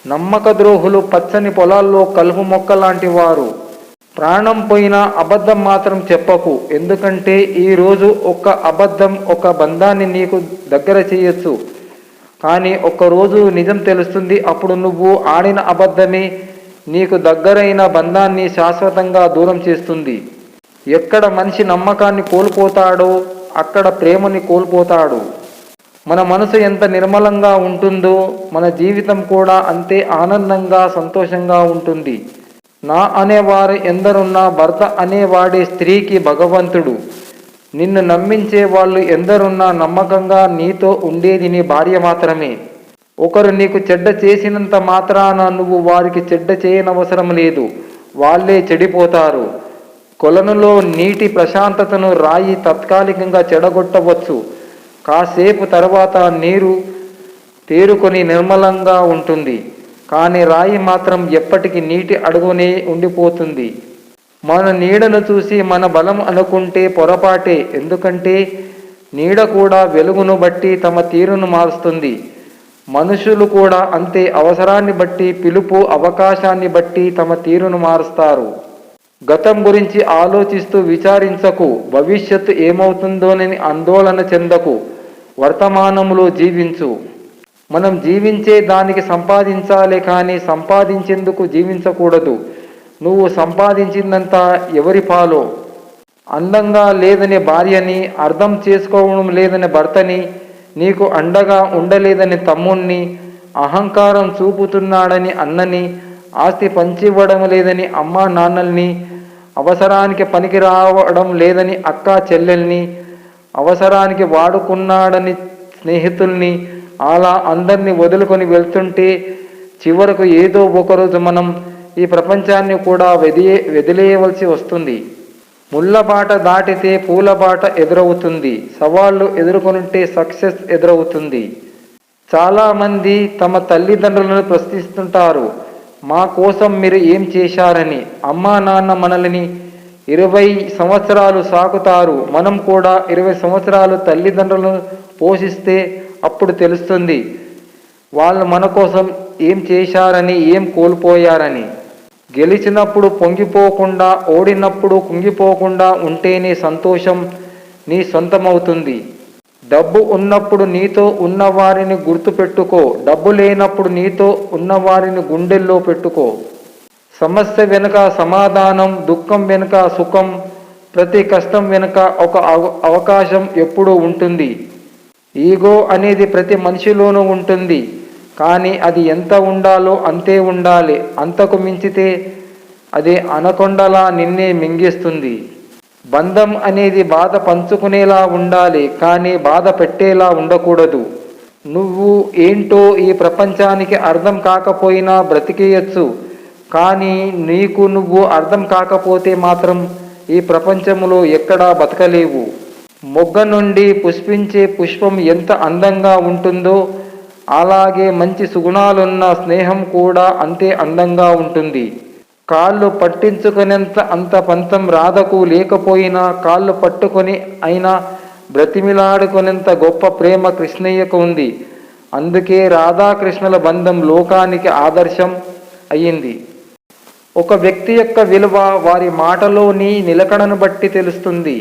నమ్మక ద్రోహులు పచ్చని పొలాల్లో కలుపు మొక్క లాంటి వారు. ప్రాణం పోయినా అబద్ధం మాత్రం చెప్పకు. ఎందుకంటే ఈరోజు ఒక్క అబద్ధం ఒక బంధాన్ని నీకు దగ్గర చేయొచ్చు. కానీ ఒక్కరోజు నిజం తెలుస్తుంది. అప్పుడు నువ్వు ఆడిన అబద్ధమే నీకు దగ్గరైన బంధాన్ని శాశ్వతంగా దూరం చేస్తుంది. ఎక్కడ మనిషి నమ్మకాన్ని కోల్పోతాడో అక్కడ ప్రేమని కోల్పోతాడు. మన మనసు ఎంత నిర్మలంగా ఉంటుందో మన జీవితం కూడా అంతే ఆనందంగా సంతోషంగా ఉంటుంది. నా అనేవారు ఎందరున్నా భర్త అనేవాడే స్త్రీకి భగవంతుడు. నిన్ను నమ్మించే వాళ్ళు ఎందరున్నా నమ్మకంగా నీతో ఉండేది నీ భార్య మాత్రమే. ఒకరు నీకు చెడ్డ చేసినంత మాత్రాన నువ్వు వారికి చెడ్డ చేయనవసరం లేదు. వాళ్ళే చెడిపోతారు. కొలనులో నీటి ప్రశాంతతను రాయి తాత్కాలికంగా చెడగొట్టవచ్చు. కాసేపు తర్వాత నీరు తేరుకొని నిర్మలంగా ఉంటుంది. కానీ రాయి మాత్రం ఎప్పటికీ నీటి అడుగునే ఉండిపోతుంది. మన నీడను చూసి మన బలం అనుకుంటే పొరపాటే. ఎందుకంటే నీడ కూడా వెలుగును బట్టి తమ తీరును మారుస్తుంది. మనుషులు కూడా అంతే. అవసరాన్ని బట్టి, పిలుపు అవకాశాన్ని బట్టి తమ తీరును మారుస్తారు. గతం గురించి ఆలోచిస్తూ విచారించకు. భవిష్యత్తు ఏమవుతుందోనని ఆందోళన చెందకు. వర్తమానంలో జీవించు. మనం జీవించే దానికి సంపాదించాలి, కానీ సంపాదించేందుకు జీవించకూడదు. నువ్వు సంపాదించిందంతా ఎవరి పాలో? అందంగా లేదని భార్యని, అర్థం చేసుకోవడం లేదని భర్తని, నీకు అండగా ఉండలేదని తమ్ముణ్ణి, అహంకారం చూపుతున్నాడని అన్నని, ఆస్తి పంచివ్వడం లేదని అమ్మా నాన్నల్ని, అవసరానికి పనికి రావడం లేదని అక్క చెల్లెల్ని, అవసరానికి వాడుకున్నాడని స్నేహితుల్ని, అలా అందరినీ వదులుకొని వెళ్తుంటే చివరకు ఏదో ఒకరోజు మనం ఈ ప్రపంచాన్ని కూడా వదిలేయవలసి వస్తుంది. ముళ్ళబాట దాటితే పూలబాట ఎదురవుతుంది. సవాళ్ళు ఎదుర్కొంటే సక్సెస్ ఎదురవుతుంది. చాలామంది తమ తల్లిదండ్రులను ప్రశ్నిస్తుంటారు, మా కోసం మీరు ఏం చేశారని. అమ్మా నాన్న మనల్ని 20 సంవత్సరాలు సాకుతారు. మనం కూడా 20 సంవత్సరాలు తల్లిదండ్రులను పోషిస్తే అప్పుడు తెలుస్తుంది వాళ్ళు మన కోసం ఏం చేశారని, ఏం కోల్పోయారని. గెలిచినప్పుడు పొంగిపోకుండా, ఓడినప్పుడు కుంగిపోకుండా ఉంటేనే సంతోషం నీ సొంతమవుతుంది. డబ్బు ఉన్నప్పుడు నీతో ఉన్నవారిని గుర్తుపెట్టుకో. డబ్బు లేనప్పుడు నీతో ఉన్నవారిని గుండెల్లో పెట్టుకో. సమస్య వెనుక సమాధానం, దుఃఖం వెనుక సుఖం, ప్రతి కష్టం వెనుక ఒక అవకాశం ఎప్పుడూ ఉంటుంది. ఈగో అనేది ప్రతి మనిషిలోనూ ఉంటుంది. కానీ అది ఎంత ఉండాలో అంతే ఉండాలి. అంతకు మించితే అది అనకొండలా నిన్నే మింగేస్తుంది. బంధం అనేది బాధ పంచుకునేలా ఉండాలి, కానీ బాధ పెట్టేలా ఉండకూడదు. నువ్వు ఏంటో ఈ ప్రపంచానికి అర్థం కాకపోయినా బ్రతికేయచ్చు. కానీ నీకు నువ్వు అర్థం కాకపోతే మాత్రం ఈ ప్రపంచంలో ఎక్కడా బతకలేవు. మొగ్గ నుండి పుష్పించే పుష్పం ఎంత అందంగా ఉంటుందో అలాగే మంచి సుగుణాలున్న స్నేహం కూడా అంతే అందంగా ఉంటుంది. కాళ్ళు పట్టించుకునేంత అంత పంతం రాధకు లేకపోయినా కాళ్ళు పట్టుకొని అయినా బ్రతిమిలాడుకునేంత గొప్ప ప్రేమ కృష్ణయ్యకు ఉంది. అందుకే రాధాకృష్ణుల బంధం లోకానికి ఆదర్శం అయ్యింది. ఒక వ్యక్తి యొక్క విలువ వారి మాటలోని నిలకడను బట్టి తెలుస్తుంది.